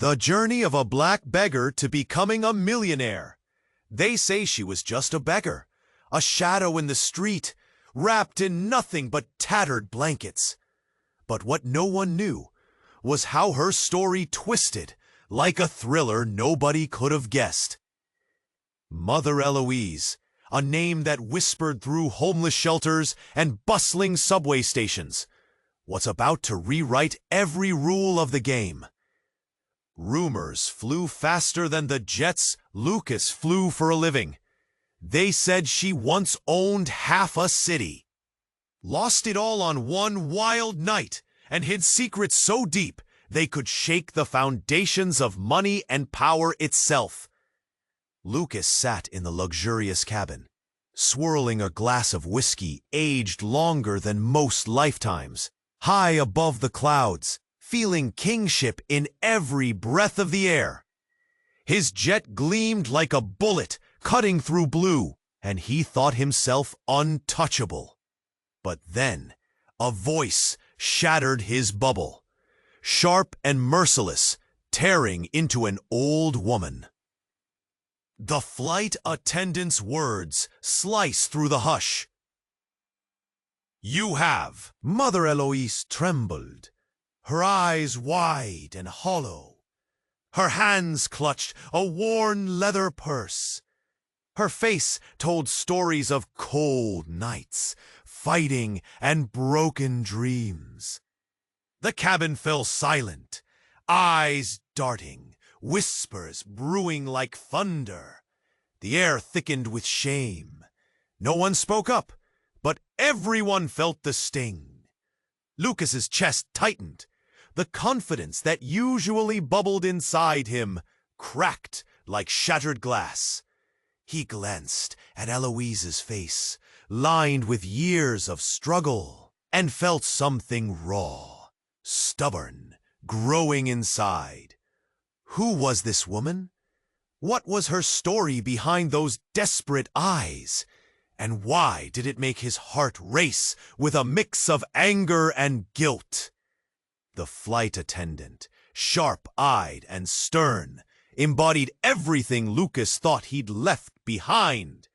The journey of a black beggar to becoming a millionaire. They say she was just a beggar, a shadow in the street, wrapped in nothing but tattered blankets. But what no one knew was how her story twisted like a thriller nobody could have guessed. Mother Eloise, a name that whispered through homeless shelters and bustling subway stations, was about to rewrite every rule of the game. Rumors flew faster than the jets Lucas flew for a living. They said she once owned half a city, lost it all on one wild night, and hid secrets so deep they could shake the foundations of money and power itself. Lucas sat in the luxurious cabin, swirling a glass of whiskey aged longer than most lifetimes, high above the clouds, feeling kingship in every breath of the air. His jet gleamed like a bullet cutting through blue, and he thought himself untouchable. But then, a voice shattered his bubble, sharp and merciless, tearing into an old woman. The flight attendant's words sliced through the hush. "You have." Mother Eloise trembled, her eyes wide and hollow. Her hands clutched a worn leather purse. Her face told stories of cold nights, fighting, and broken dreams. The cabin fell silent, eyes darting, whispers brewing like thunder. The air thickened with shame. No one spoke up, but everyone felt the sting. Lucas's chest tightened. The confidence that usually bubbled inside him cracked like shattered glass. He glanced at Eloise's face, lined with years of struggle, and felt something raw, stubborn, growing inside. Who was this woman? What was her story behind those desperate eyes? And why did it make his heart race with a mix of anger and guilt? The flight attendant, sharp-eyed and stern, embodied everything Lucas thought he'd left behind.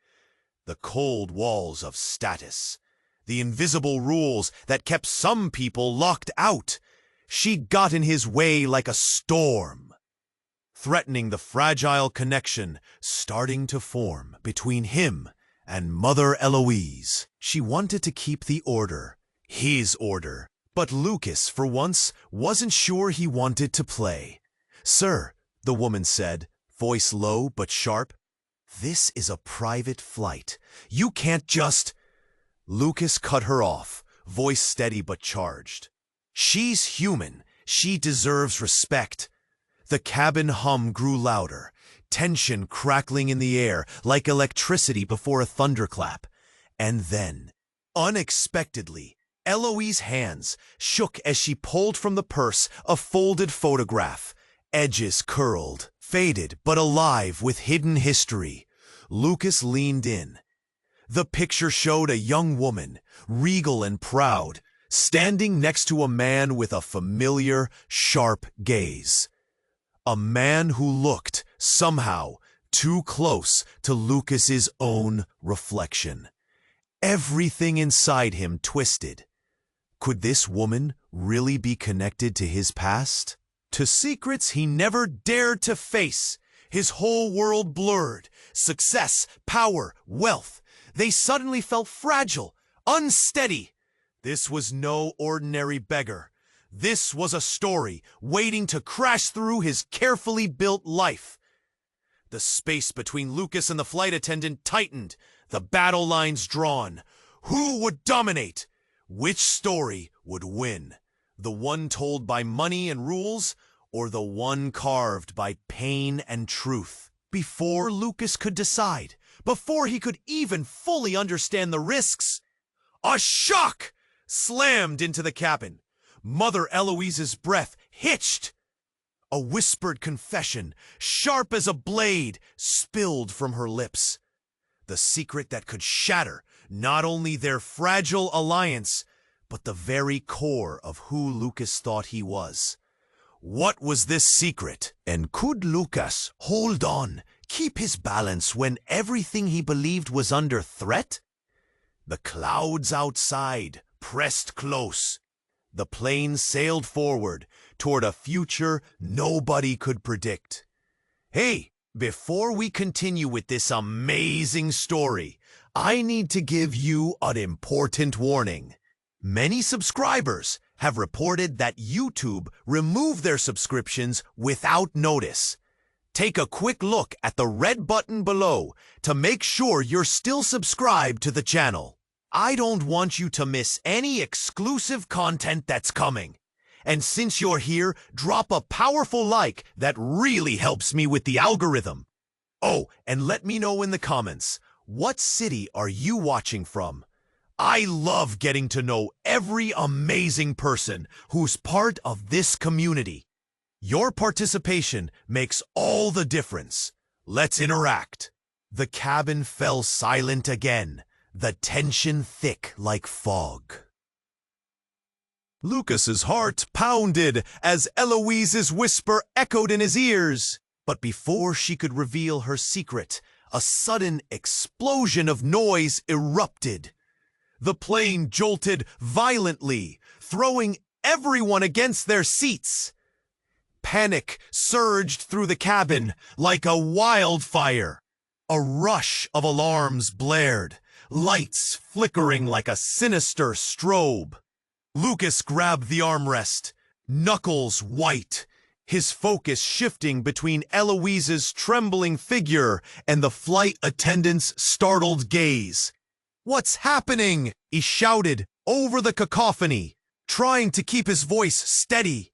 The cold walls of status, the invisible rules that kept some people locked out. She got in his way like a storm, threatening the fragile connection starting to form between him and Mother Eloise. She wanted to keep the order, his order, but Lucas, for once, wasn't sure he wanted to play. "Sir," the woman said, voice low but sharp, "this is a private flight. You can't just—" Lucas cut her off, voice steady but charged. "She's human. She deserves respect." The cabin hum grew louder, tension crackling in the air like electricity before a thunderclap. And then, unexpectedly, Eloise's hands shook as she pulled from the purse a folded photograph, edges curled, faded but alive with hidden history. Lucas leaned in. The picture showed a young woman, regal and proud, standing next to a man with a familiar, sharp gaze. A man who looked, somehow, too close to Lucas's own reflection. Everything inside him twisted. Could this woman really be connected to his past? To secrets he never dared to face? His whole world blurred. Success, power, wealth. They suddenly felt fragile, unsteady. This was no ordinary beggar. This was a story waiting to crash through his carefully built life. The space between Lucas and the flight attendant tightened, the battle lines drawn. Who would dominate? Which story would win? The one told by money and rules, or the one carved by pain and truth? Before Lucas could decide, before he could even fully understand the risks, a shock slammed into the cabin. Mother Eloise's breath hitched. A whispered confession, sharp as a blade, spilled from her lips. The secret that could shatter not only their fragile alliance, but the very core of who Lucas thought he was. What was this secret? And could Lucas hold on, keep his balance when everything he believed was under threat? The clouds outside pressed close. The plane sailed forward toward a future nobody could predict. Hey, before we continue with this amazing story, I need to give you an important warning. Many subscribers have reported that YouTube removed their subscriptions without notice. Take a quick look at the red button below to make sure you're still subscribed to the channel. I don't want you to miss any exclusive content that's coming. And since you're here, drop a powerful like that really helps me with the algorithm. Oh, and let me know in the comments, what city are you watching from? I love getting to know every amazing person who's part of this community. Your participation makes all the difference. Let's interact. The cabin fell silent again, the tension thick like fog. Lucas's heart pounded as Eloise's whisper echoed in his ears. But before she could reveal her secret, a sudden explosion of noise erupted. The plane jolted violently, throwing everyone against their seats. Panic surged through the cabin like a wildfire. A rush of alarms blared, lights flickering like a sinister strobe. Lucas grabbed the armrest, knuckles white, his focus shifting between Eloise's trembling figure and the flight attendant's startled gaze. "What's happening?" he shouted over the cacophony, trying to keep his voice steady.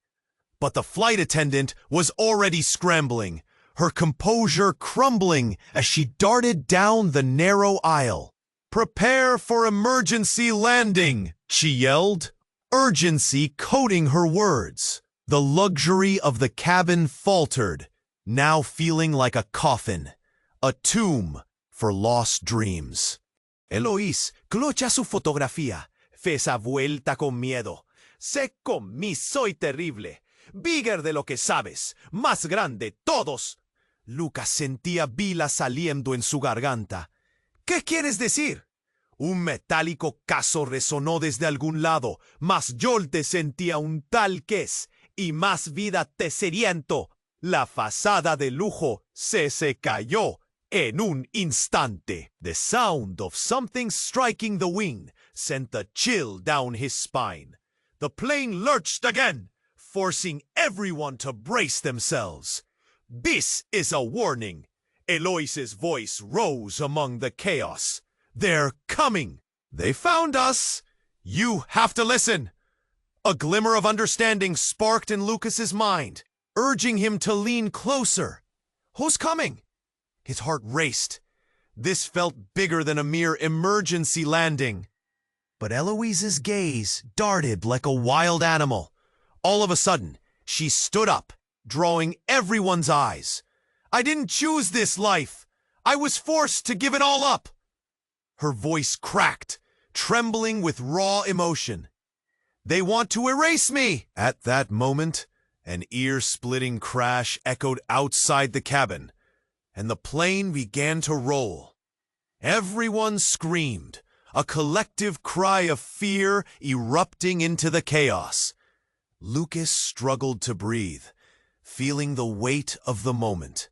But the flight attendant was already scrambling, her composure crumbling as she darted down the narrow aisle. "Prepare for emergency landing," she yelled, urgency coating her words. The luxury of the cabin faltered, now feeling like a coffin, a tomb for lost dreams. Eloise clocha su fotografía, fe esa vuelta con miedo. Sé con mí soy terrible, bigger de lo que sabes, más grande todos. Lucas sentía bilas saliendo en su garganta. ¿Qué quieres decir? Un metálico caso resonó desde algún lado, mas yo te sentía un tal ques, y más vida te sediento. La fachada de lujo se cayó en un instante. The sound of something striking the wing sent a chill down his spine. The plane lurched again, forcing everyone to brace themselves. "This is a warning." Eloise's voice rose among the chaos. "They're coming. They found us. You have to listen." A glimmer of understanding sparked in Lucas's mind, urging him to lean closer. Who's coming? His heart raced. This felt bigger than a mere emergency landing. But Eloise's gaze darted like a wild animal. All of a sudden, she stood up, drawing everyone's eyes. "I didn't choose this life. I was forced to give it all up." Her voice cracked, trembling with raw emotion. "They want to erase me!" At that moment, an ear-splitting crash echoed outside the cabin, and the plane began to roll. Everyone screamed, a collective cry of fear erupting into the chaos. Lucas struggled to breathe, feeling the weight of the moment.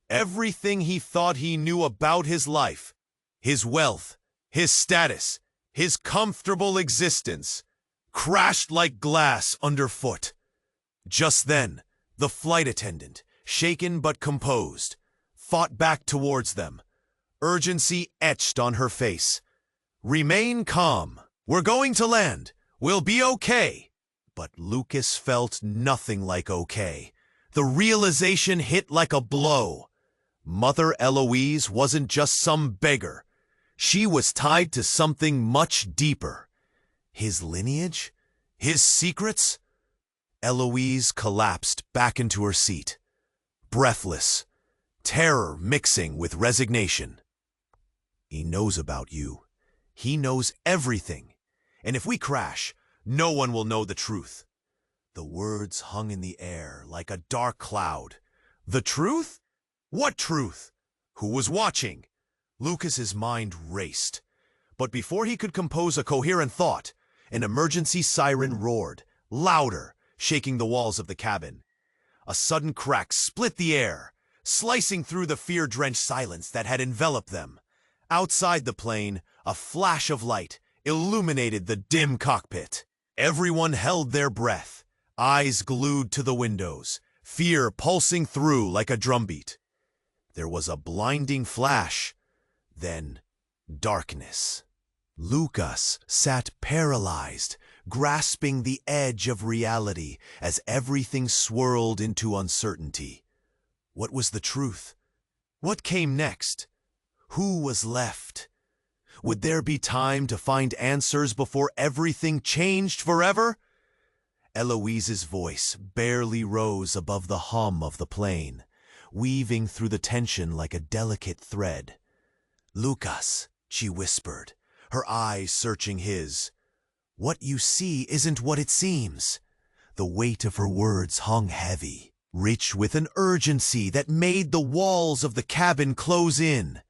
Everything he thought he knew about his life, his wealth, his status, his comfortable existence, crashed like glass underfoot. Just then, the flight attendant, shaken but composed, fought back towards them, urgency etched on her face. "Remain calm. We're going to land. We'll be okay." But Lucas felt nothing like okay. The realization hit like a blow. Mother Eloise wasn't just some beggar. She was tied to something much deeper. His lineage? His secrets? Eloise collapsed back into her seat, breathless, terror mixing with resignation. "He knows about you. He knows everything. And if we crash, no one will know the truth. The words hung in the air like a dark cloud. The truth? What truth? Who was watching? Lucas's mind raced. But before he could compose a coherent thought, an emergency siren roared, louder, shaking the walls of the cabin. A sudden crack split the air, slicing through the fear-drenched silence that had enveloped them. Outside the plane, a flash of light illuminated the dim cockpit. Everyone held their breath, eyes glued to the windows, fear pulsing through like a drumbeat. There was a blinding flash, then darkness. Lucas sat paralyzed, grasping the edge of reality as everything swirled into uncertainty. What was the truth? What came next? Who was left? Would there be time to find answers before everything changed forever? Eloise's voice barely rose above the hum of the plane, weaving through the tension like a delicate thread. "Lucas," she whispered, her eyes searching his. "What you see isn't what it seems." The weight of her words hung heavy, rich with an urgency that made the walls of the cabin close in.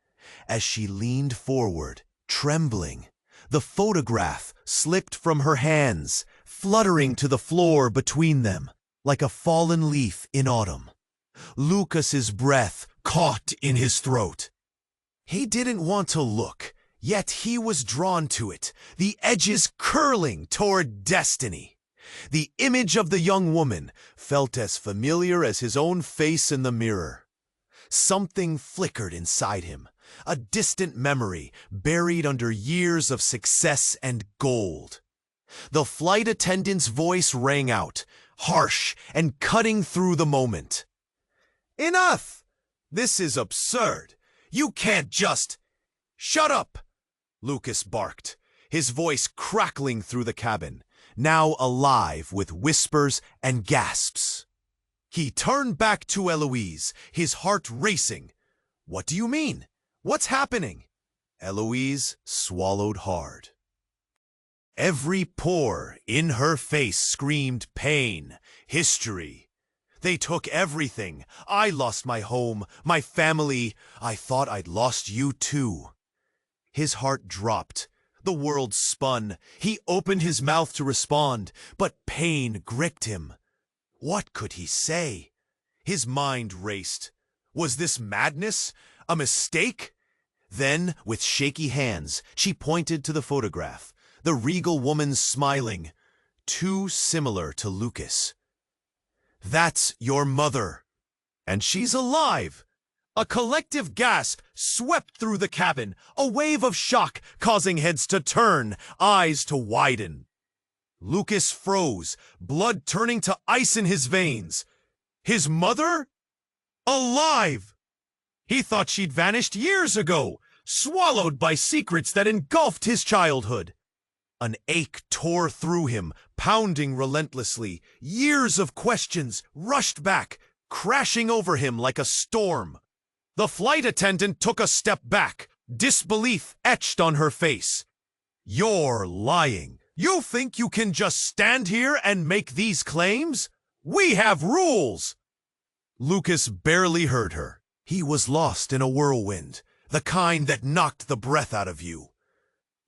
As she leaned forward, trembling, the photograph slipped from her hands, fluttering to the floor between them, like a fallen leaf in autumn. Lucas's breath caught in his throat. He didn't want to look, yet he was drawn to it, the edges curling toward destiny. The image of the young woman felt as familiar as his own face in the mirror. Something flickered inside him, a distant memory buried under years of success and gold. The flight attendant's voice rang out, harsh and cutting through the moment. "Enough! This is absurd. You can't just—" "Shut up!" Lucas barked, his voice crackling through the cabin, now alive with whispers and gasps. He turned back to Eloise, his heart racing. "What do you mean? What's happening?" Eloise swallowed hard. Every pore in her face screamed pain, history. "They took everything. I lost my home, my family. I thought I'd lost you too." His heart dropped. The world spun. He opened his mouth to respond, but pain gripped him. What could he say? His mind raced. Was this madness? A mistake? Then, with shaky hands, she pointed to the photograph, the regal woman smiling, too similar to Lucas. "That's your mother. And she's alive!" A collective gasp swept through the cabin, a wave of shock causing heads to turn, eyes to widen. Lucas froze, blood turning to ice in his veins. His mother? Alive! He thought she'd vanished years ago, swallowed by secrets that engulfed his childhood. An ache tore through him, pounding relentlessly. Years of questions rushed back, crashing over him like a storm. The flight attendant took a step back, disbelief etched on her face. "You're lying. You think you can just stand here and make these claims? We have rules!" Lucas barely heard her. He was lost in a whirlwind, the kind that knocked the breath out of you.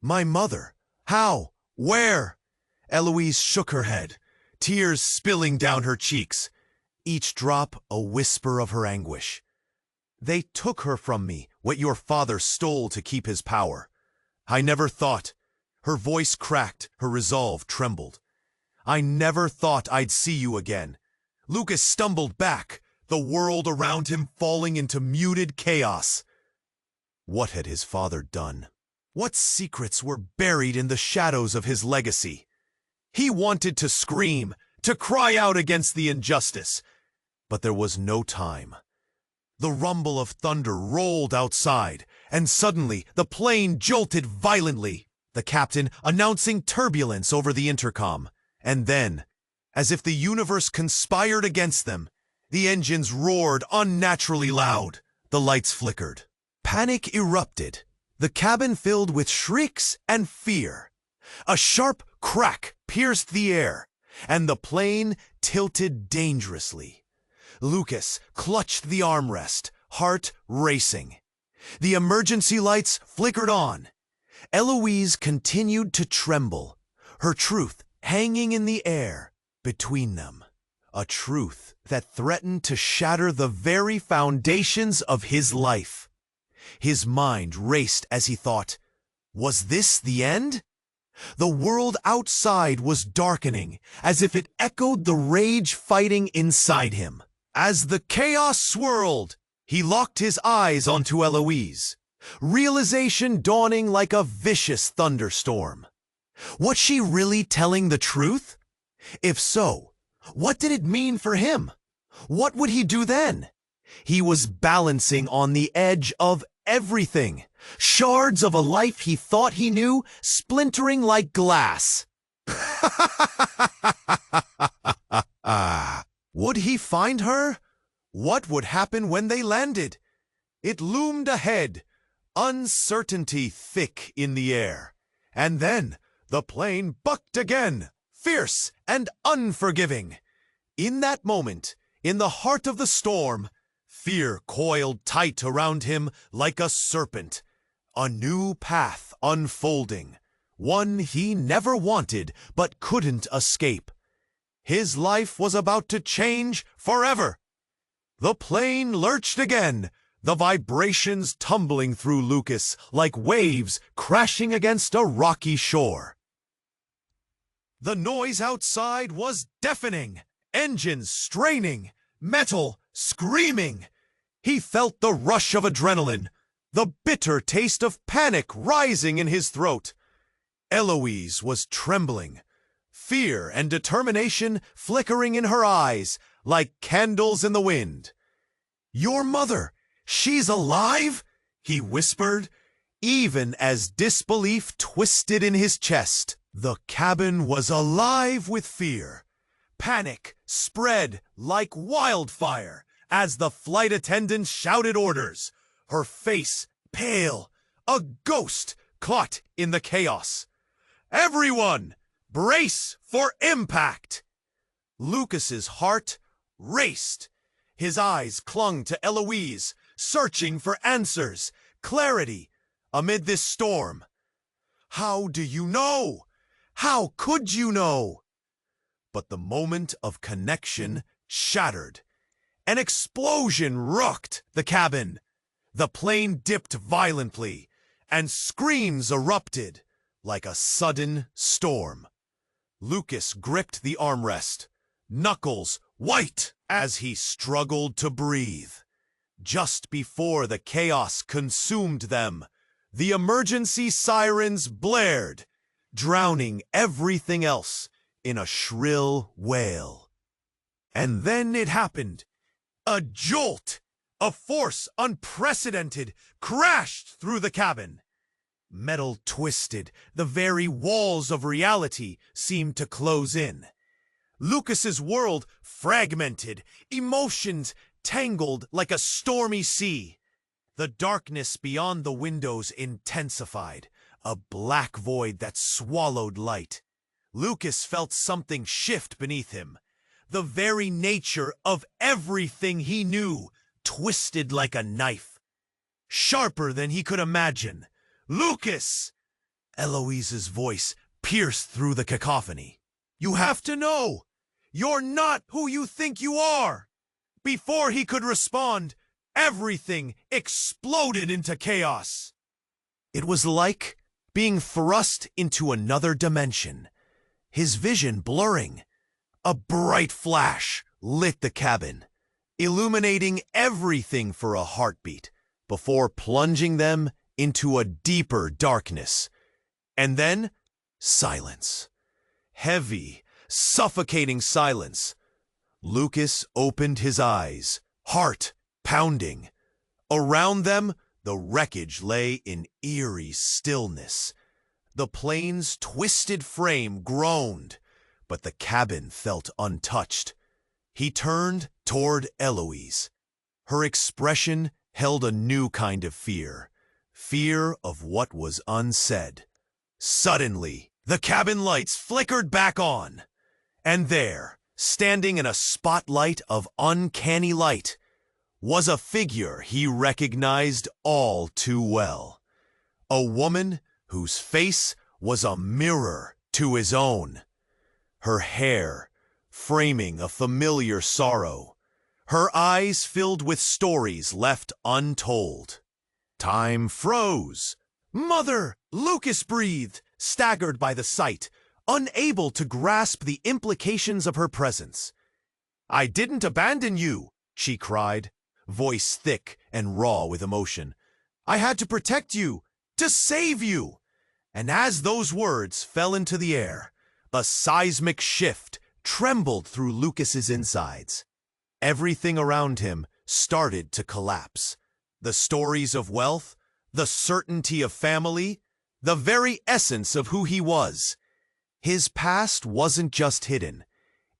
"My mother? How? Where?" Eloise shook her head, tears spilling down her cheeks, each drop a whisper of her anguish. "They took her from me, what your father stole to keep his power. I never thought—" Her voice cracked, her resolve trembled. "I never thought I'd see you again." Lucas stumbled back, the world around him falling into muted chaos. What had his father done? What secrets were buried in the shadows of his legacy? He wanted to scream, to cry out against the injustice, but there was no time. The rumble of thunder rolled outside, and suddenly the plane jolted violently, the captain announcing turbulence over the intercom. And then, as if the universe conspired against them, the engines roared unnaturally loud. The lights flickered. Panic erupted, the cabin filled with shrieks and fear. A sharp crack pierced the air, and the plane tilted dangerously. Lucas clutched the armrest, heart racing. The emergency lights flickered on. Eloise continued to tremble, her truth hanging in the air between them. A truth that threatened to shatter the very foundations of his life. His mind raced as he thought, was this the end? The world outside was darkening, as if it echoed the rage fighting inside him. As the chaos swirled, he locked his eyes onto Eloise, realization dawning like a vicious thunderstorm. Was she really telling the truth? If so, what did it mean for him? What would he do then? He was balancing on the edge of everything. Shards of a life he thought he knew, splintering like glass. Would he find her? What would happen when they landed? It loomed ahead, uncertainty thick in the air. And then the plane bucked again, fierce and unforgiving. In that moment, in the heart of the storm, fear coiled tight around him like a serpent. A new path unfolding, one he never wanted but couldn't escape. His life was about to change forever. The plane lurched again, the vibrations tumbling through Lucas like waves crashing against a rocky shore. The noise outside was deafening, engines straining, metal screaming. He felt the rush of adrenaline, the bitter taste of panic rising in his throat. Eloise was trembling, fear and determination flickering in her eyes like candles in the wind. "Your mother, she's alive?" he whispered, even as disbelief twisted in his chest. The cabin was alive with fear. Panic spread like wildfire as the flight attendant shouted orders, her face pale, a ghost caught in the chaos. "Everyone, brace for impact!" Lucas's heart raced. His eyes clung to Eloise, searching for answers, clarity, amid this storm. How do you know? How could you know? But the moment of connection shattered. An explosion rocked the cabin. The plane dipped violently, and screams erupted like a sudden storm. Lucas gripped the armrest, knuckles white as he struggled to breathe. Just before the chaos consumed them, the emergency sirens blared, drowning everything else in a shrill wail. And then it happened. A jolt, a force unprecedented, crashed through the cabin. Metal twisted, the very walls of reality seemed to close in. Lucas's world fragmented, emotions tangled like a stormy sea. The darkness beyond the windows intensified, a black void that swallowed light. Lucas felt something shift beneath him. The very nature of everything he knew twisted like a knife. Sharper than he could imagine. "Lucas!" Eloise's voice pierced through the cacophony. "You have to know! You're not who you think you are!" Before he could respond, everything exploded into chaos. It was like being thrust into another dimension, his vision blurring. A bright flash lit the cabin, illuminating everything for a heartbeat before plunging them into a deeper darkness. And then, silence. Heavy, suffocating silence. Lucas opened his eyes, heart pounding. Around them, the wreckage lay in eerie stillness. The plane's twisted frame groaned, but the cabin felt untouched. He turned toward Eloise. Her expression held a new kind of fear. Fear of what was unsaid. Suddenly, the cabin lights flickered back on. And there, standing in a spotlight of uncanny light, was a figure he recognized all too well. A woman whose face was a mirror to his own. Her hair framing a familiar sorrow. Her eyes filled with stories left untold. Time froze. "Mother!" Lucas breathed, staggered by the sight, unable to grasp the implications of her presence. "I didn't abandon you," she cried, voice thick and raw with emotion. "I had to protect you, to save you." And as those words fell into the air, a seismic shift trembled through Lucas's insides. Everything around him started to collapse. The stories of wealth, the certainty of family, the very essence of who he was. His past wasn't just hidden.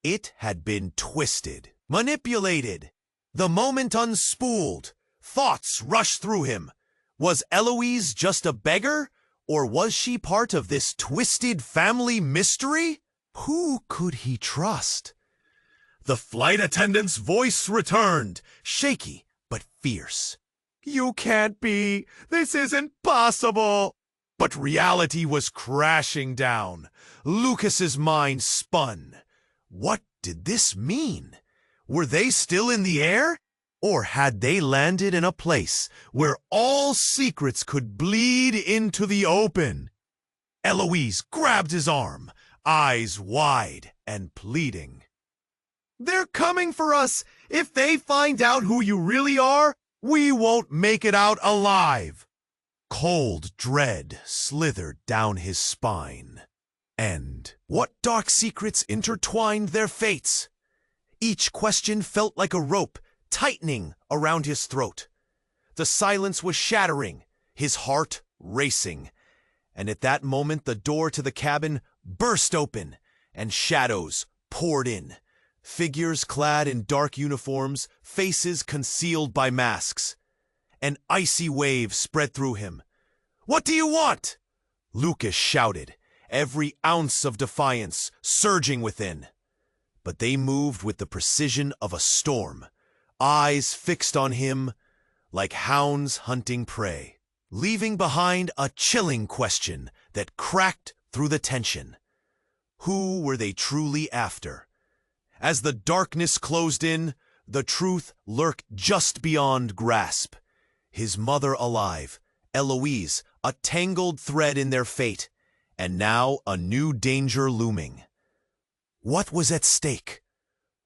It had been twisted, manipulated. The moment unspooled, thoughts rushed through him. Was Eloise just a beggar? Or was she part of this twisted family mystery? Who could he trust? The flight attendant's voice returned, shaky but fierce. "You can't be. This isn't possible." But reality was crashing down. Lucas's mind spun. What did this mean? Were they still in the air? Or had they landed in a place where all secrets could bleed into the open? Eloise grabbed his arm, eyes wide and pleading. "They're coming for us. If they find out who you really are, we won't make it out alive." Cold dread slithered down his spine. And what dark secrets intertwined their fates? Each question felt like a rope tightening around his throat. The silence was shattering, his heart racing. And at that moment, the door to the cabin burst open, and shadows poured in. Figures clad in dark uniforms, faces concealed by masks. An icy wave spread through him. "What do you want?" Lucas shouted, every ounce of defiance surging within. But they moved with the precision of a storm, eyes fixed on him like hounds hunting prey, leaving behind a chilling question that cracked through the tension. Who were they truly after? As the darkness closed in, the truth lurked just beyond grasp. His mother alive, Eloise, a tangled thread in their fate, and now a new danger looming. What was at stake?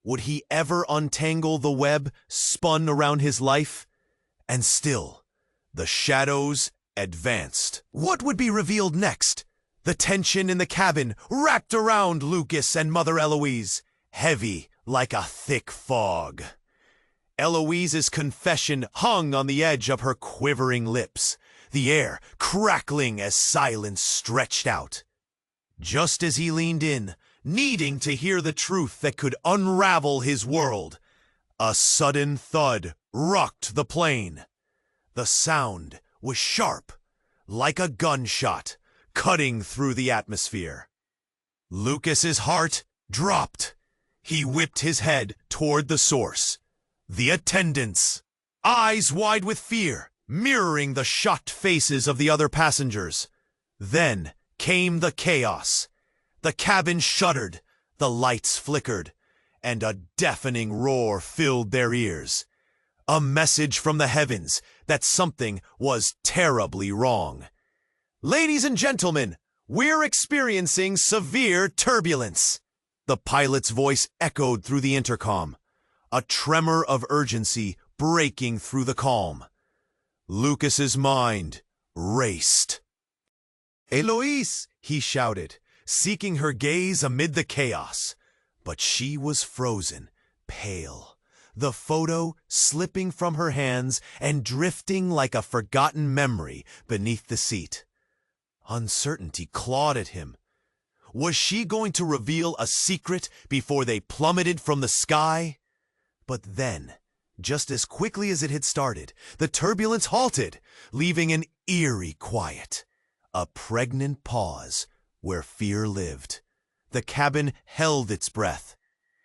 Would he ever untangle the web spun around his life? And still, the shadows advanced. What would be revealed next? The tension in the cabin wrapped around Lucas and Mother Eloise, heavy like a thick fog. Eloise's confession hung on the edge of her quivering lips, the air crackling as silence stretched out. Just as he leaned in, needing to hear the truth that could unravel his world, a sudden thud rocked the plane. The sound was sharp, like a gunshot, cutting through the atmosphere. Lucas's heart dropped. He whipped his head toward the source. The attendants, eyes wide with fear, mirroring the shocked faces of the other passengers. Then came the chaos. The cabin shuddered, the lights flickered, and a deafening roar filled their ears. A message from the heavens that something was terribly wrong. "Ladies and gentlemen, we're experiencing severe turbulence." The pilot's voice echoed through the intercom, a tremor of urgency breaking through the calm. Lucas's mind raced. "Eloise!" he shouted, seeking her gaze amid the chaos. But she was frozen, pale, the photo slipping from her hands and drifting like a forgotten memory beneath the seat. Uncertainty clawed at him. Was she going to reveal a secret before they plummeted from the sky? But then, just as quickly as it had started, the turbulence halted, leaving an eerie quiet, a pregnant pause where fear lived. The cabin held its breath.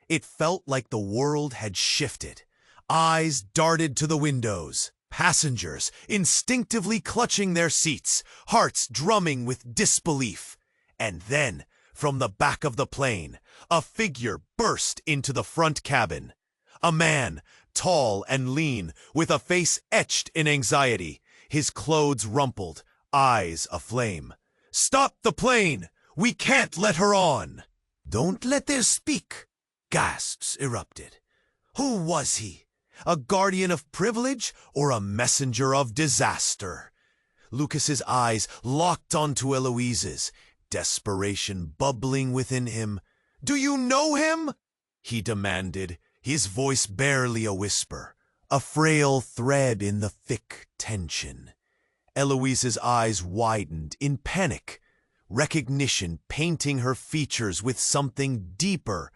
It felt like the world had shifted. Eyes darted to the windows. Passengers instinctively clutching their seats, hearts drumming with disbelief. And then, from the back of the plane, a figure burst into the front cabin. A man, tall and lean, with a face etched in anxiety, his clothes rumpled, eyes aflame. "Stop the plane! We can't let her on!" "Don't let her speak!" Gasps erupted. Who was he? A guardian of privilege or a messenger of disaster? Lucas's eyes locked onto Eloise's, desperation bubbling within him. "Do you know him?" he demanded, his voice barely a whisper, a frail thread in the thick tension. Eloise's eyes widened in panic, recognition painting her features with something deeper,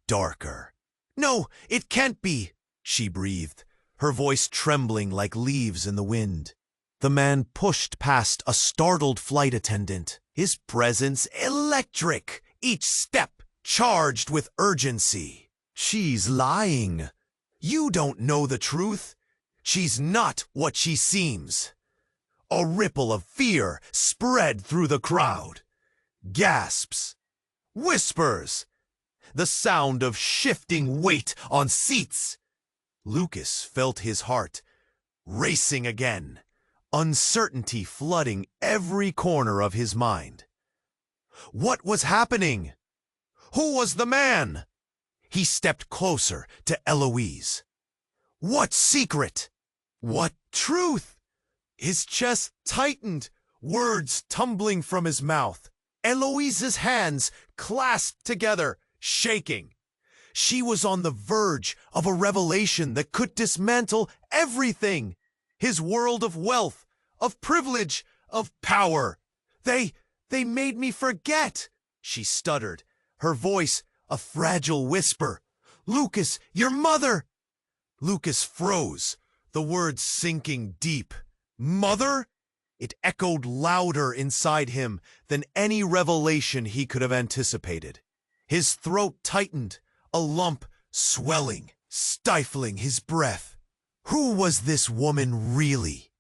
darker. "No, it can't be," she breathed, her voice trembling like leaves in the wind. The man pushed past a startled flight attendant, his presence electric, each step charged with urgency. "She's lying. You don't know the truth. She's not what she seems." A ripple of fear spread through the crowd. Gasps. Whispers. The sound of shifting weight on seats. Lucas felt his heart racing again, uncertainty flooding every corner of his mind. What was happening? Who was the man? He stepped closer to Eloise. What secret? What truth? His chest tightened, words tumbling from his mouth. Eloise's hands clasped together, shaking. She was on the verge of a revelation that could dismantle everything. His world of wealth, of privilege, of power. They made me forget, she stuttered, her voice a fragile whisper. "Lucas, your mother!" Lucas froze, the words sinking deep. "Mother?" It echoed louder inside him than any revelation he could have anticipated. His throat tightened, a lump swelling, stifling his breath. Who was this woman really?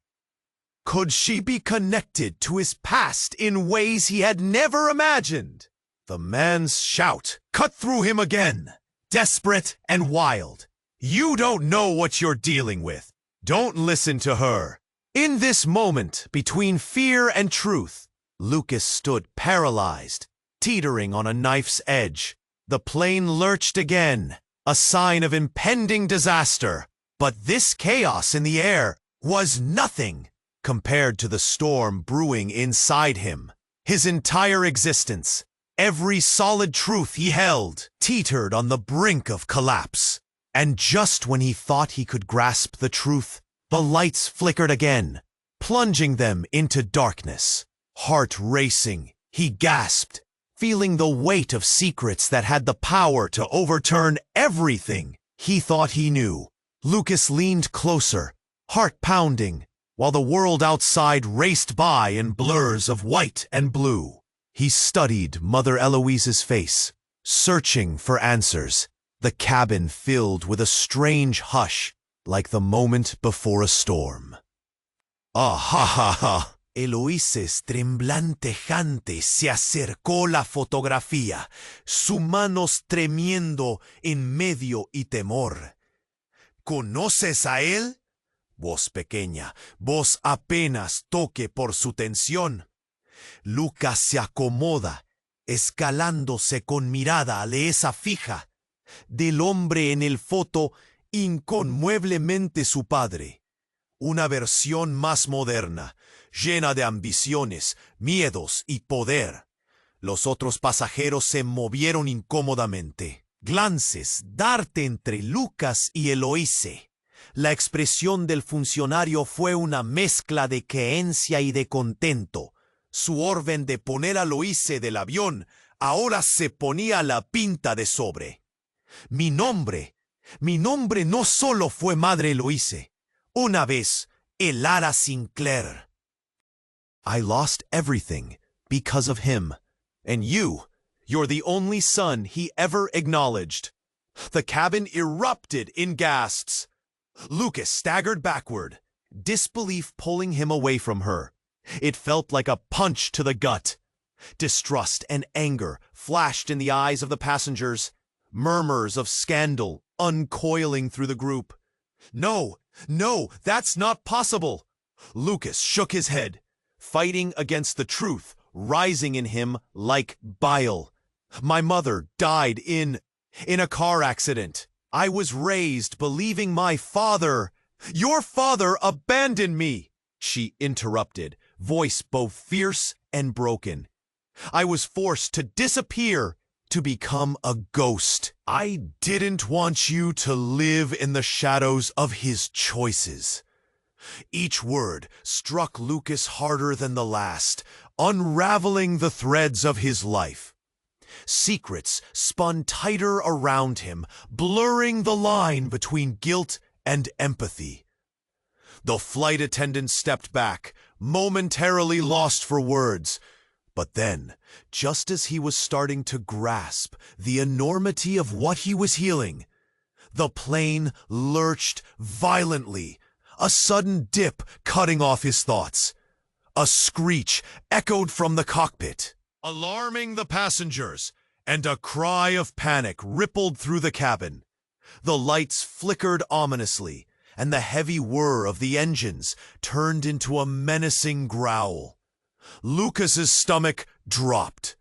Could she be connected to his past in ways he had never imagined? The man's shout cut through him again, desperate and wild. "You don't know what you're dealing with. Don't listen to her." In this moment between fear and truth, Lucas stood paralyzed, teetering on a knife's edge. The plane lurched again, a sign of impending disaster. But this chaos in the air was nothing compared to the storm brewing inside him. His entire existence, every solid truth he held, teetered on the brink of collapse. And just when he thought he could grasp the truth, the lights flickered again, plunging them into darkness. Heart racing, he gasped, feeling the weight of secrets that had the power to overturn everything he thought he knew. Lucas leaned closer, heart pounding, while the world outside raced by in blurs of white and blue. He studied Mother Eloise's face, searching for answers, the cabin filled with a strange hush, like the moment before a storm. "Ah, ha, ha, ha." Eloise's tremblante jante se acercó la fotografía, sus manos tremiendo en medio y temor. ¿Conoces a él? Voz pequeña, voz apenas toque por su tensión. Lucas se acomoda, escalándose con mirada aleza fija. Del hombre en el foto, inconmueblemente su padre. Una versión más moderna, llena de ambiciones, miedos y poder. Los otros pasajeros se movieron incómodamente. Glances darte entre Lucas y Eloise. La expresión del funcionario fue una mezcla de creencia y de contento. Su orden de poner a Eloise del avión ahora se ponía la pinta de sobre. Mi nombre no solo fue Madre Eloise. Una vez, Elara Sinclair. I lost everything because of him. And you You're the only son he ever acknowledged." The cabin erupted in gasps. Lucas staggered backward, disbelief pulling him away from her. It felt like a punch to the gut. Distrust and anger flashed in the eyes of the passengers, murmurs of scandal uncoiling through the group. No, that's not possible. Lucas shook his head, fighting against the truth rising in him like bile. My mother died in a car accident. I was raised believing my father. Your father abandoned me, she interrupted, voice both fierce and broken. I was forced to disappear, to become a ghost. I didn't want you to live in the shadows of his choices. Each word struck Lucas harder than the last, unraveling the threads of his life. Secrets spun tighter around him, blurring the line between guilt and empathy. The flight attendant stepped back, momentarily lost for words. But then, just as he was starting to grasp the enormity of what he was healing, the plane lurched violently, a sudden dip cutting off his thoughts. A screech echoed from the cockpit, alarming the passengers, and a cry of panic rippled through the cabin. The lights flickered ominously, and the heavy whir of the engines turned into a menacing growl. Lucas's stomach dropped.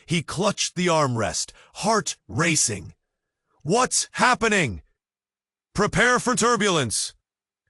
He clutched the armrest, heart racing. "What's happening?" "Prepare for turbulence,"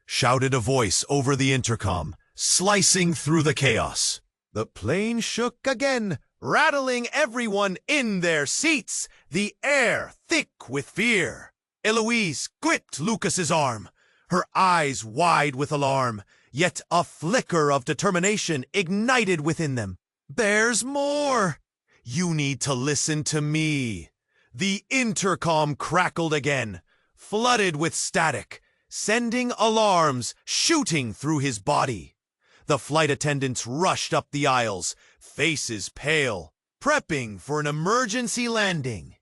shouted a voice over the intercom, slicing through the chaos. The plane shook again, rattling everyone in their seats, the air thick with fear. Eloise gripped Lucas's arm, her eyes wide with alarm, yet a flicker of determination ignited within them. "There's more! You need to listen to me." The intercom crackled again, flooded with static, sending alarms shooting through his body. The flight attendants rushed up the aisles, faces pale, prepping for an emergency landing.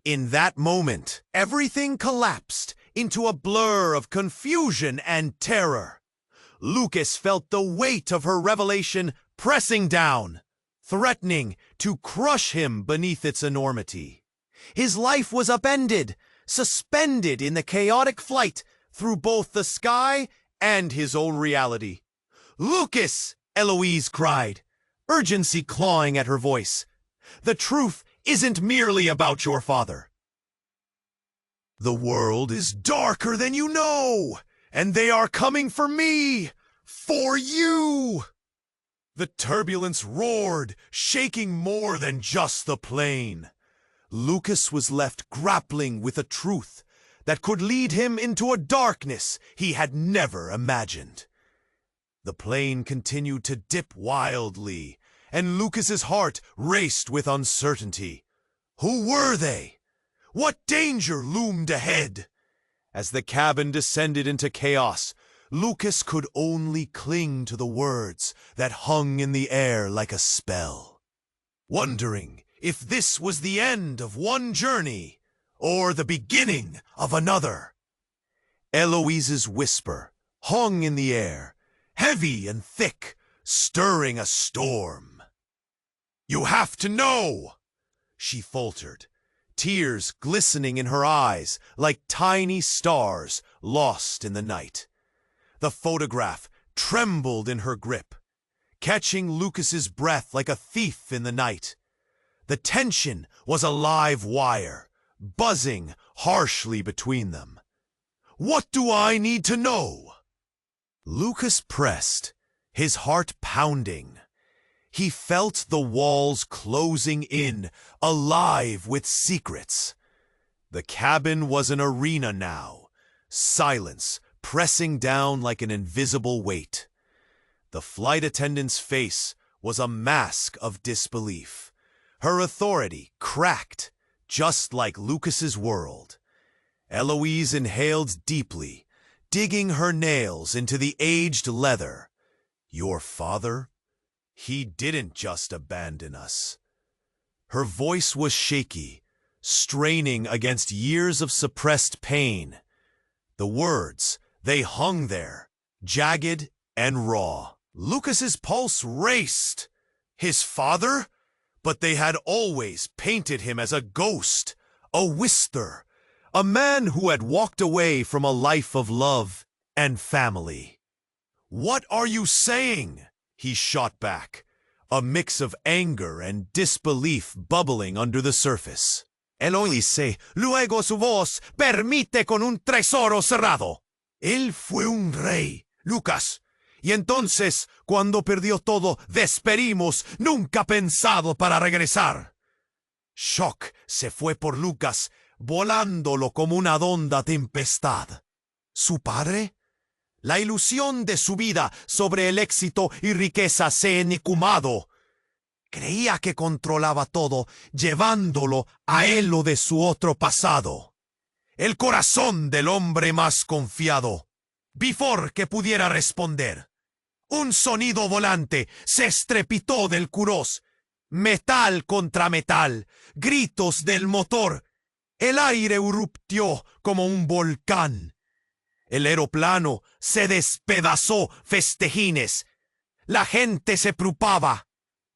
In that moment, everything collapsed into a blur of confusion and terror. Lucas felt the weight of her revelation pressing down, threatening to crush him beneath its enormity. His life was upended, suspended in the chaotic flight through both the sky and his own reality. "Lucas!" Eloise cried, urgency clawing at her voice. "The truth isn't merely about your father. The world is darker than you know, and they are coming for me, for you!" The turbulence roared, shaking more than just the plane. Lucas was left grappling with a truth that could lead him into a darkness he had never imagined. The plane continued to dip wildly, and Lucas's heart raced with uncertainty. Who were they? What danger loomed ahead? As the cabin descended into chaos, Lucas could only cling to the words that hung in the air like a spell, wondering if this was the end of one journey or the beginning of another. Eloise's whisper hung in the air, heavy and thick, stirring a storm. "You have to know," she faltered, tears glistening in her eyes like tiny stars lost in the night. The photograph trembled in her grip, catching Lucas's breath like a thief in the night. The tension was a live wire, buzzing harshly between them. "What do I need to know?" Lucas pressed, his heart pounding. He felt the walls closing in, alive with secrets. The cabin was an arena now, silence pressing down like an invisible weight. The flight attendant's face was a mask of disbelief. Her authority cracked, just like Lucas's world. Eloise inhaled deeply, digging her nails into the aged leather. "Your father? He didn't just abandon us." Her voice was shaky, straining against years of suppressed pain. The words, they hung there, jagged and raw. Lucas's pulse raced. His father? But they had always painted him as a ghost, a whisper, a man who had walked away from a life of love and family. "What are you saying?" he shot back, a mix of anger and disbelief bubbling under the surface. Eloise, luego su voz permite con un tesoro cerrado. Él fue un rey, Lucas. Y entonces, cuando perdió todo, despedimos, nunca pensado para regresar. Shock se fue por Lucas, volándolo como una honda tempestad. ¿Su padre? La ilusión de su vida sobre el éxito y riqueza se enicumado. Creía que controlaba todo, llevándolo a él lo de su otro pasado. El corazón del hombre más confiado. Before que pudiera responder, un sonido volante se estrepitó del curos. Metal contra metal, gritos del motor. El aire eruptó como un volcán. El aeroplano se despedazó festejines. La gente se preocupaba,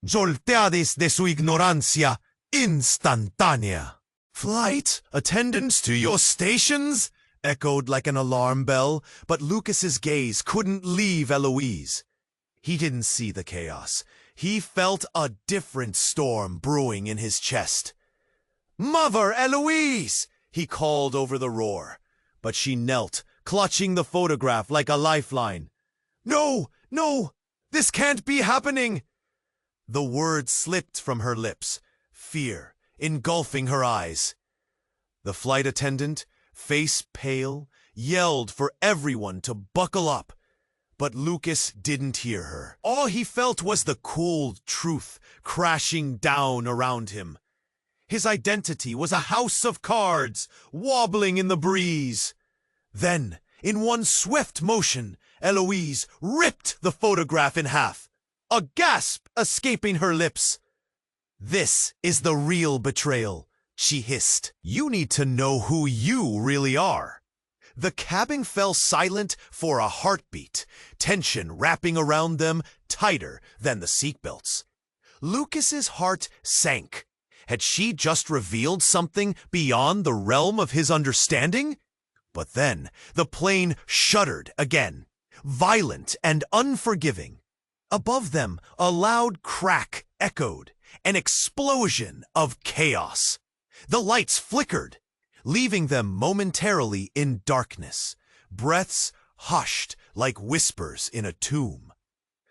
jolteades de su ignorancia instantánea. "Flight attendants to your stations?" echoed like an alarm bell, but Lucas's gaze couldn't leave Eloise. He didn't see the chaos. He felt a different storm brewing in his chest. "Mother Eloise!" he called over the roar, but she knelt, clutching the photograph like a lifeline. "No, no, this can't be happening!" The words slipped from her lips, fear engulfing her eyes. The flight attendant, face pale, yelled for everyone to buckle up, but Lucas didn't hear her. All he felt was the cold truth crashing down around him. His identity was a house of cards, wobbling in the breeze. Then, in one swift motion, Eloise ripped the photograph in half, a gasp escaping her lips. "This is the real betrayal," she hissed. "You need to know who you really are." The cabin fell silent for a heartbeat, tension wrapping around them tighter than the seatbelts. Lucas's heart sank. Had she just revealed something beyond the realm of his understanding? But then the plane shuddered again, violent and unforgiving. Above them, a loud crack echoed, an explosion of chaos. The lights flickered, leaving them momentarily in darkness, breaths hushed like whispers in a tomb.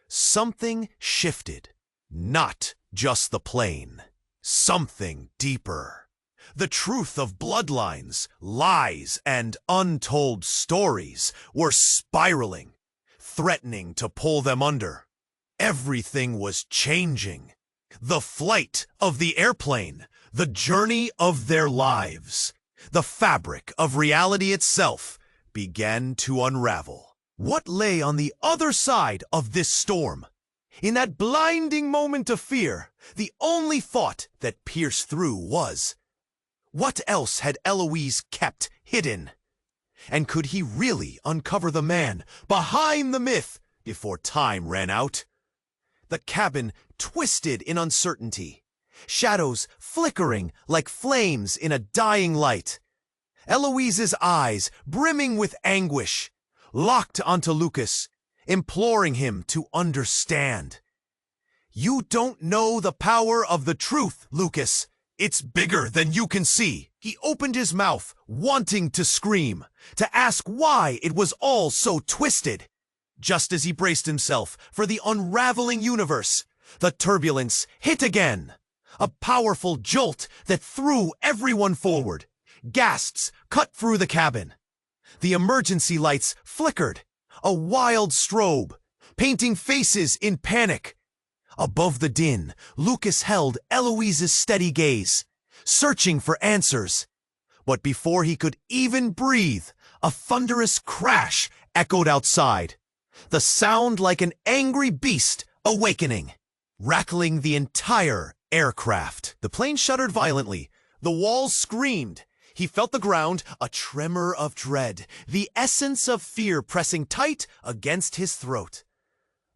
Something shifted, not just the plane. Something deeper. The truth of bloodlines, lies, and untold stories were spiraling, threatening to pull them under. Everything was changing. The flight of the airplane, the journey of their lives, the fabric of reality itself began to unravel. What lay on the other side of this storm? In that blinding moment of fear, the only thought that pierced through was, what else had Eloise kept hidden? And could he really uncover the man behind the myth before time ran out? The cabin twisted in uncertainty, shadows flickering like flames in a dying light. Eloise's eyes brimming with anguish, locked onto Lucas, imploring him to understand. "You don't know the power of the truth, Lucas. It's bigger than you can see." He opened his mouth, wanting to scream, to ask why it was all so twisted. Just as he braced himself for the unraveling universe, the turbulence hit again. A powerful jolt that threw everyone forward. Gasps cut through the cabin. The emergency lights flickered, a wild strobe, painting faces in panic. Above the din, Lucas held Eloise's steady gaze, searching for answers. But before he could even breathe, a thunderous crash echoed outside, the sound like an angry beast awakening, rattling the entire aircraft. The plane shuddered violently. The walls screamed. He felt the ground, a tremor of dread, the essence of fear pressing tight against his throat.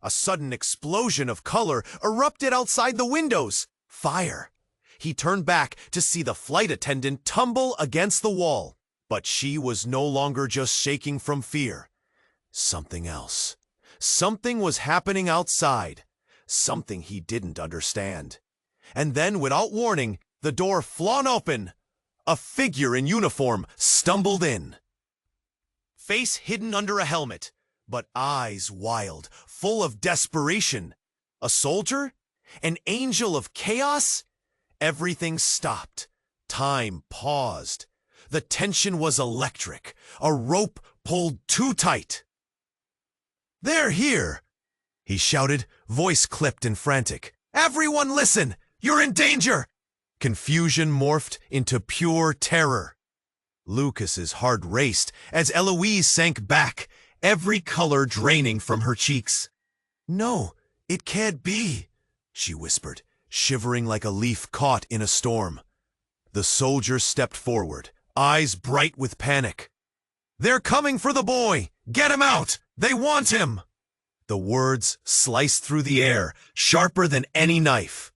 A sudden explosion of color erupted outside the windows. Fire. He turned back to see the flight attendant tumble against the wall. But she was no longer just shaking from fear. Something else. Something was happening outside. Something he didn't understand. And then, without warning, the door flung open. A figure in uniform stumbled in. Face hidden under a helmet, but eyes wild, full of desperation. A soldier? An angel of chaos? Everything stopped. Time paused. The tension was electric. A rope pulled too tight. "They're here!" he shouted, voice clipped and frantic. "Everyone listen! You're in danger!" Confusion morphed into pure terror. Lucas's heart raced as Eloise sank back, every color draining from her cheeks. "No, it can't be," she whispered, shivering like a leaf caught in a storm. The soldier stepped forward, eyes bright with panic. "They're coming for the boy! Get him out! They want him!" The words sliced through the air, sharper than any knife.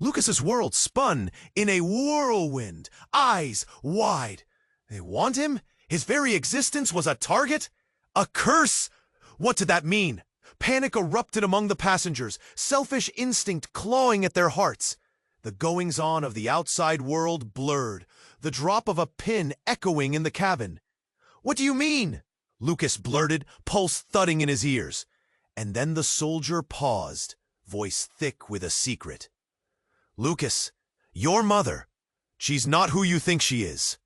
Lucas's world spun in a whirlwind, eyes wide. They want him? His very existence was a target? A curse? What did that mean? Panic erupted among the passengers, selfish instinct clawing at their hearts. The goings-on of the outside world blurred, the drop of a pin echoing in the cabin. "What do you mean?" Lucas blurted, pulse thudding in his ears. And then the soldier paused, voice thick with a secret. "Lucas, your mother, she's not who you think she is."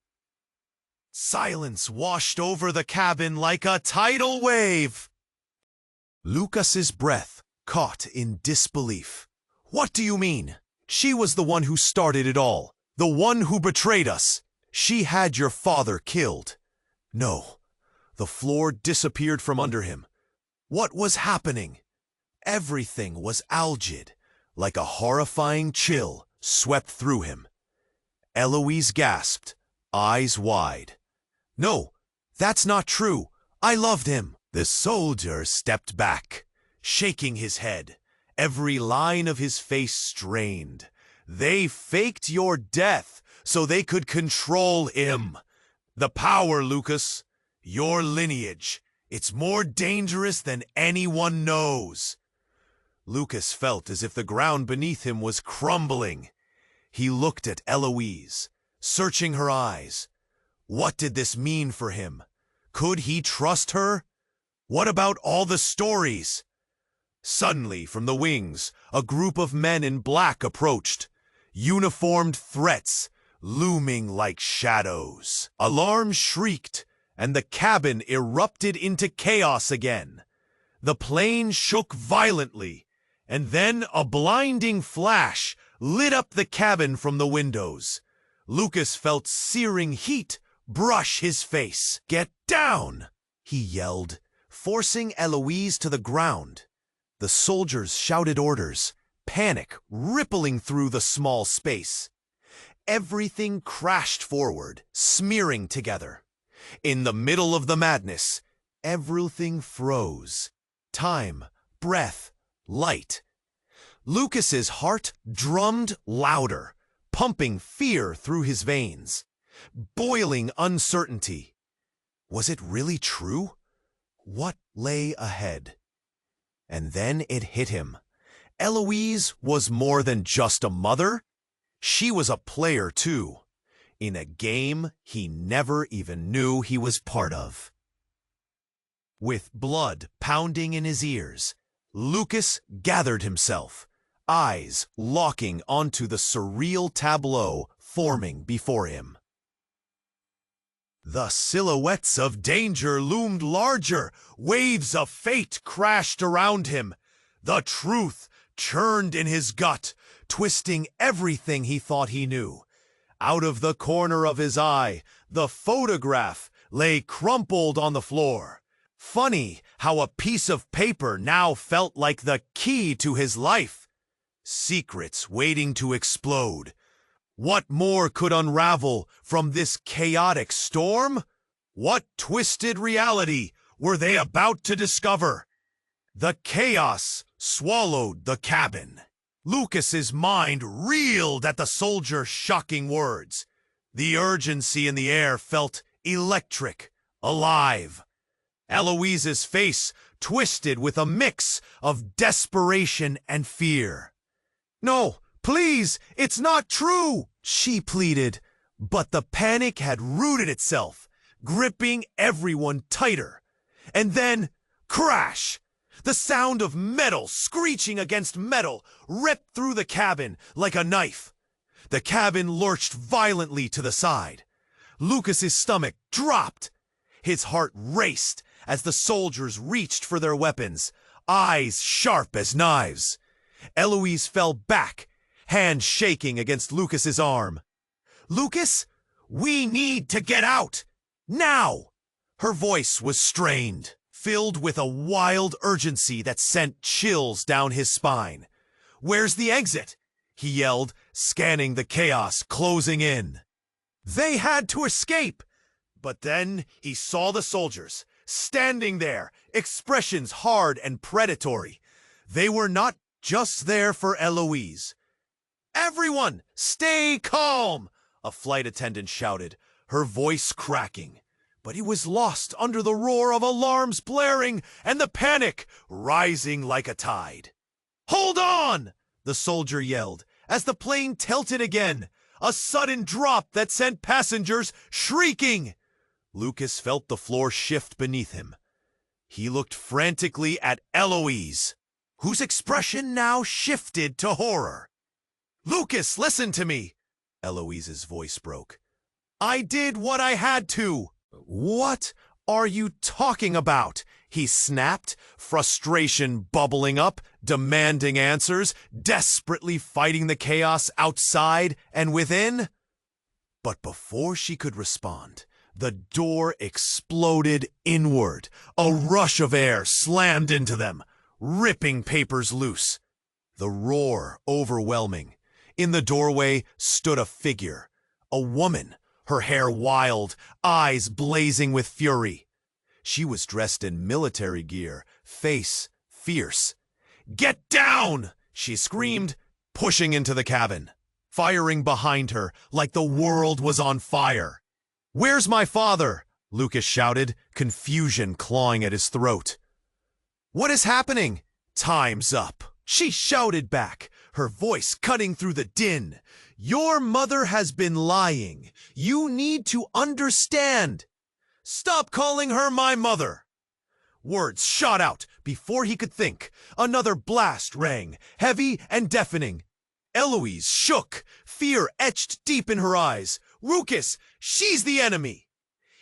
Silence washed over the cabin like a tidal wave. Lucas's breath caught in disbelief. "What do you mean? She was the one who started it all, the one who betrayed us. She had your father killed." No. The floor disappeared from under him. What was happening? Everything was algid, like a horrifying chill swept through him. Eloise gasped, eyes wide. "No, that's not true. I loved him." The soldier stepped back, shaking his head, every line of his face strained. "They faked your death so they could control him. The power, Lucas. Your lineage. It's more dangerous than anyone knows." Lucas felt as if the ground beneath him was crumbling. He looked at Eloise, searching her eyes. What did this mean for him? Could he trust her? What about all the stories? Suddenly, from the wings, a group of men in black approached. Uniformed threats, looming like shadows. Alarm shrieked, and the cabin erupted into chaos again. The plane shook violently, and then a blinding flash lit up the cabin from the windows. Lucas felt searing heat brush his face. "Get down!" he yelled, forcing Eloise to the ground. The soldiers shouted orders, panic rippling through the small space. Everything crashed forward, smearing together. In the middle of the madness, everything froze. Time, breath, light. Lucas's heart drummed louder, pumping fear through his veins. Boiling uncertainty. Was it really true? What lay ahead? And then it hit him. Eloise was more than just a mother. She was a player too, in a game he never even knew he was part of. With blood pounding in his ears, Lucas gathered himself, eyes locking onto the surreal tableau forming before him. The silhouettes of danger loomed larger, waves of fate crashed around him. The truth churned in his gut, twisting everything he thought he knew. Out of the corner of his eye, the photograph lay crumpled on the floor. Funny how a piece of paper now felt like the key to his life. secrets waiting to explode. What more could unravel from this chaotic storm? What twisted reality were they about to discover? The chaos swallowed the cabin. Lucas's mind reeled at the soldier's shocking words. The urgency in the air felt electric, alive. Eloise's face twisted with a mix of desperation and fear. "No, please, it's not true," she pleaded, but the panic had rooted itself, gripping everyone tighter. And then, crash! The sound of metal screeching against metal ripped through the cabin like a knife. The cabin lurched violently to the side. Lucas's stomach dropped. His heart raced as the soldiers reached for their weapons, eyes sharp as knives. Eloise fell back, hand shaking against Lucas's arm. "Lucas, we need to get out! Now!" Her voice was strained, filled with a wild urgency that sent chills down his spine. "Where's the exit?" he yelled, scanning the chaos closing in. They had to escape! But then he saw the soldiers, standing there, expressions hard and predatory. They were not just there for Eloise. "Everyone, stay calm!" a flight attendant shouted, her voice cracking. But he was lost under the roar of alarms blaring and the panic rising like a tide. "Hold on!" the soldier yelled as the plane tilted again, a sudden drop that sent passengers shrieking. Lucas felt the floor shift beneath him. He looked frantically at Eloise, whose expression now shifted to horror. "Lucas, listen to me!" Eloise's voice broke. "I did what I had to." "What are you talking about?" he snapped, frustration bubbling up, demanding answers, desperately fighting the chaos outside and within. But before she could respond, the door exploded inward. A rush of air slammed into them, ripping papers loose. The roar overwhelming. In the doorway stood a figure, a woman, her hair wild, eyes blazing with fury. She was dressed in military gear, face fierce. "Get down!" she screamed, pushing into the cabin, firing behind her like the world was on fire. "Where's my father?" Lucas shouted, confusion clawing at his throat. "What is happening?" "Time's up," she shouted back, her voice cutting through the din. "Your mother has been lying. You need to understand." "Stop calling her my mother!" Words shot out before he could think. Another blast rang, heavy and deafening. Eloise shook, fear etched deep in her eyes. "Lucas, she's the enemy!"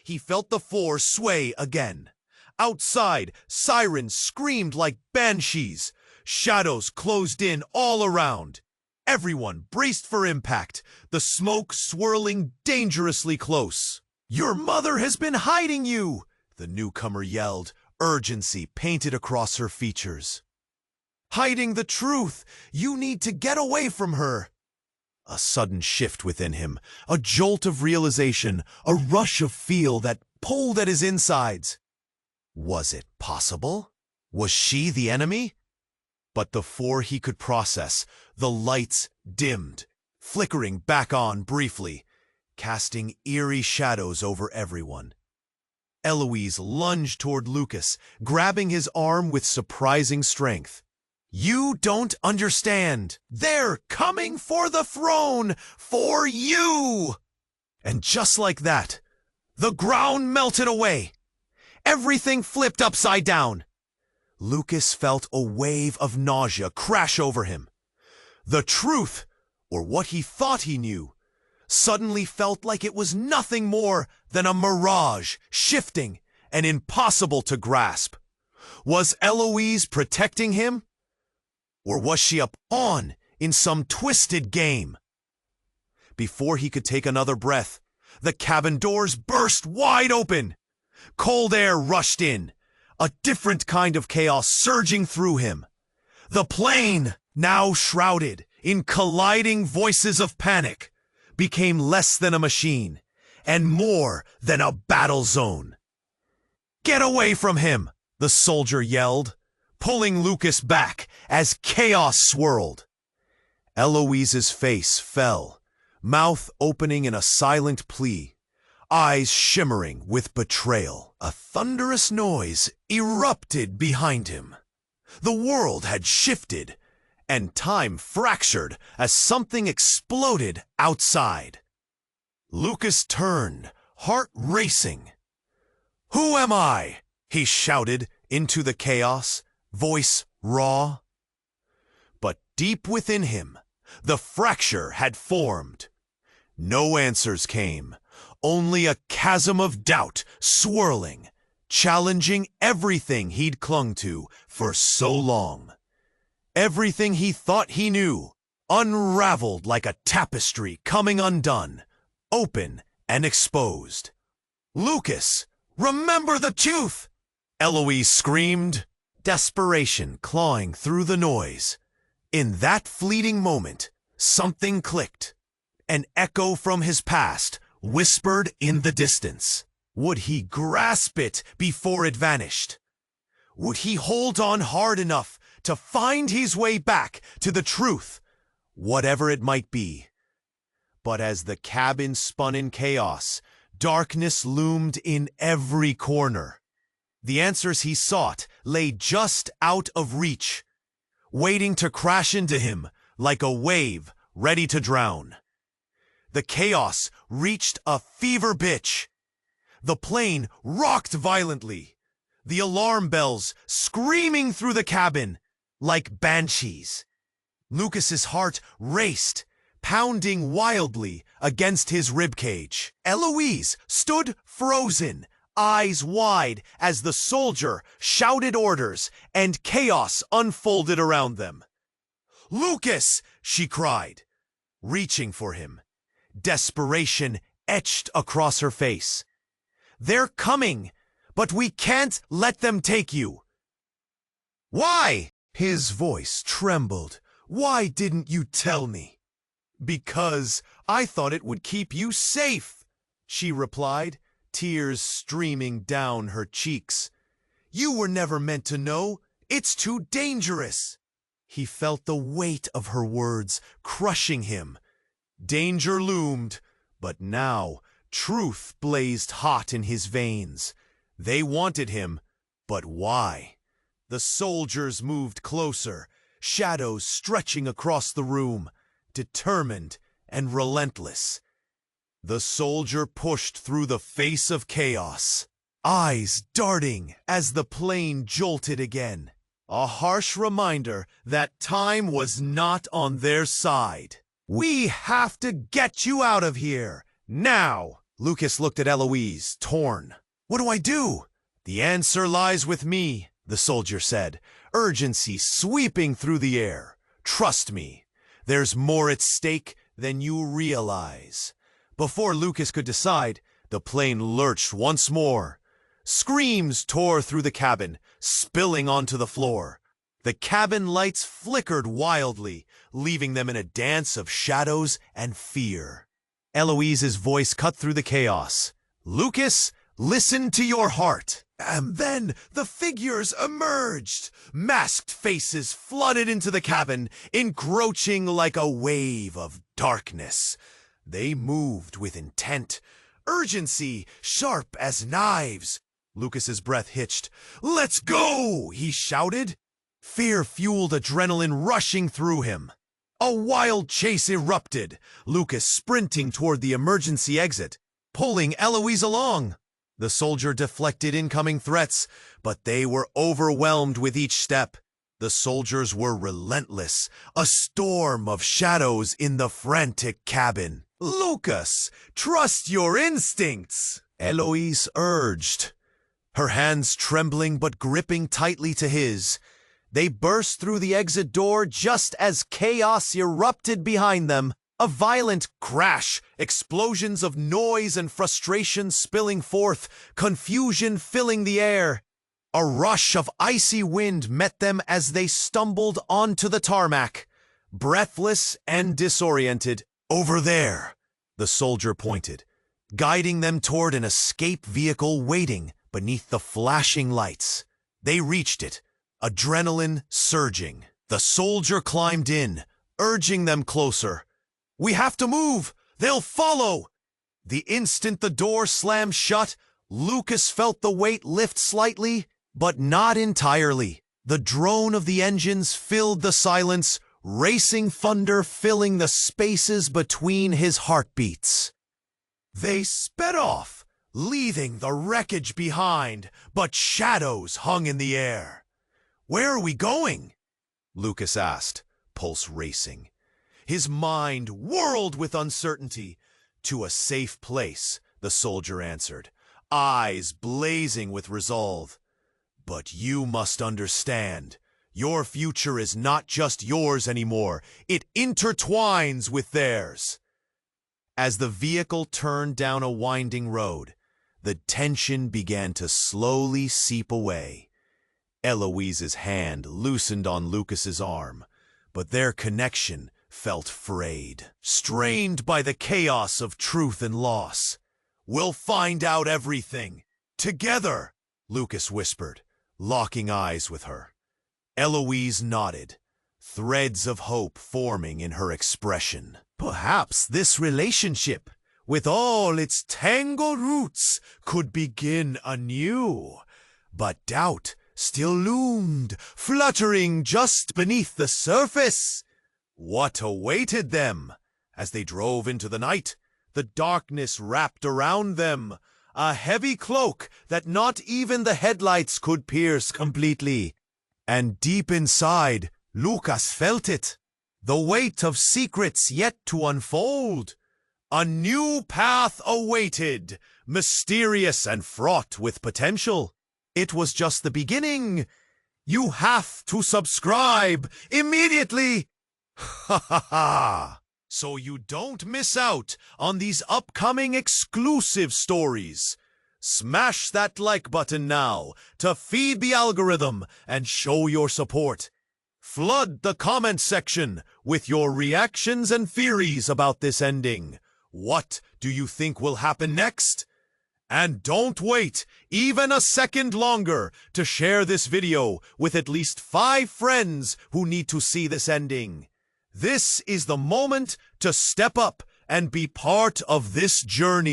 He felt the floor sway again. Outside, sirens screamed like banshees. Shadows closed in all around. Everyone braced for impact, the smoke swirling dangerously close. "Your mother has been hiding you!" the newcomer yelled, urgency painted across her features. "Hiding the truth! You need to get away from her!" A sudden shift within him, a jolt of realization, a rush of feel that pulled at his insides. Was it possible? Was she the enemy? But before he could process, the lights dimmed, flickering back on briefly, casting eerie shadows over everyone. Eloise lunged toward Lucas, grabbing his arm with surprising strength. "You don't understand. They're coming for the throne, for you!" And just like that, the ground melted away. Everything flipped upside down. Lucas felt a wave of nausea crash over him. The truth, or what he thought he knew, suddenly felt like it was nothing more than a mirage, shifting and impossible to grasp. Was Eloise protecting him? Or was she a pawn in some twisted game? Before he could take another breath, the cabin doors burst wide open. Cold air rushed in, a different kind of chaos surging through him. The plane, now shrouded in colliding voices of panic, became less than a machine and more than a battle zone. "Get away from him!" the soldier yelled, pulling Lucas back as chaos swirled. Eloise's face fell, mouth opening in a silent plea, eyes shimmering with betrayal. A thunderous noise erupted behind him. The world had shifted, and time fractured as something exploded outside. Lucas turned, heart racing. "Who am I?" he shouted into the chaos, voice raw. But deep within him, the fracture had formed. No answers came, only a chasm of doubt swirling, challenging everything he'd clung to for so long. Everything he thought he knew, unraveled like a tapestry coming undone, open and exposed. "Lucas, remember the truth!" Eloise screamed, desperation clawing through the noise. In that fleeting moment, something clicked. An echo from his past whispered in the distance. Would he grasp it before it vanished? Would he hold on hard enough to find his way back to the truth, whatever it might be? But as the cabin spun in chaos, darkness loomed in every corner. The answers he sought lay just out of reach, waiting to crash into him like a wave ready to drown. The chaos reached a fever pitch. The plane rocked violently, the alarm bells screaming through the cabin like banshees. Lucas's heart raced, pounding wildly against his ribcage. Eloise stood frozen, eyes wide as the soldier shouted orders and chaos unfolded around them. "Lucas!" she cried, reaching for him. Desperation etched across her face. "They're coming, but we can't let them take you." "Why?" His voice trembled. "Why didn't you tell me?" "Because I thought it would keep you safe," she replied, tears streaming down her cheeks. "You were never meant to know. It's too dangerous." He felt the weight of her words crushing him. Danger loomed, but now truth blazed hot in his veins. They wanted him, but why? The soldiers moved closer, shadows stretching across the room, determined and relentless. The soldier pushed through the face of chaos, eyes darting as the plane jolted again. A harsh reminder that time was not on their side. "We have to get you out of here, now!" Lucas looked at Eloise, torn. "What do I do?" "The answer lies with me," the soldier said, urgency sweeping through the air. "Trust me, there's more at stake than you realize." Before Lucas could decide, the plane lurched once more. Screams tore through the cabin, spilling onto the floor. The cabin lights flickered wildly, leaving them in a dance of shadows and fear. Eloise's voice cut through the chaos. "Lucas, listen to your heart." And then the figures emerged. Masked faces flooded into the cabin, encroaching like a wave of darkness. They moved with intent, urgency sharp as knives. Lucas's breath hitched. "Let's go!" he shouted. Fear-fueled adrenaline rushing through him. A wild chase erupted, Lucas sprinting toward the emergency exit, pulling Eloise along. The soldier deflected incoming threats, but they were overwhelmed with each step. The soldiers were relentless, a storm of shadows in the frantic cabin. "Lucas, trust your instincts," Eloise urged, her hands trembling but gripping tightly to his. They burst through the exit door just as chaos erupted behind them. A violent crash, explosions of noise and frustration spilling forth, confusion filling the air. A rush of icy wind met them as they stumbled onto the tarmac, breathless and disoriented. "Over there," the soldier pointed, guiding them toward an escape vehicle waiting beneath the flashing lights. They reached it, adrenaline surging. The soldier climbed in, urging them closer. "We have to move! They'll follow!" The instant the door slammed shut, Lucas felt the weight lift slightly, but not entirely. The drone of the engines filled the silence, racing thunder filling the spaces between his heartbeats. They sped off, leaving the wreckage behind, but shadows hung in the air. "Where are we going?" Lucas asked, pulse racing. His mind whirled with uncertainty. "To a safe place," the soldier answered, eyes blazing with resolve. "But you must understand, your future is not just yours anymore. It intertwines with theirs." As the vehicle turned down a winding road, the tension began to slowly seep away. Eloise's hand loosened on Lucas's arm, but their connection felt frayed, strained by the chaos of truth and loss. "We'll find out everything, together," Lucas whispered, locking eyes with her. Eloise nodded, threads of hope forming in her expression. Perhaps this relationship, with all its tangled roots, could begin anew. But doubt still loomed, fluttering just beneath the surface. What awaited them? As they drove into the night, the darkness wrapped around them, a heavy cloak that not even the headlights could pierce completely. And deep inside, Lucas felt it, the weight of secrets yet to unfold. A new path awaited, mysterious and fraught with potential. It was just the beginning. You have to subscribe immediately. Ha ha ha! So you don't miss out on these upcoming exclusive stories. Smash that like button now to feed the algorithm and show your support. Flood the comment section with your reactions and theories about this ending. What do you think will happen next? And don't wait even a second longer to share this video with at least 5 friends who need to see this ending. This is the moment to step up and be part of this journey.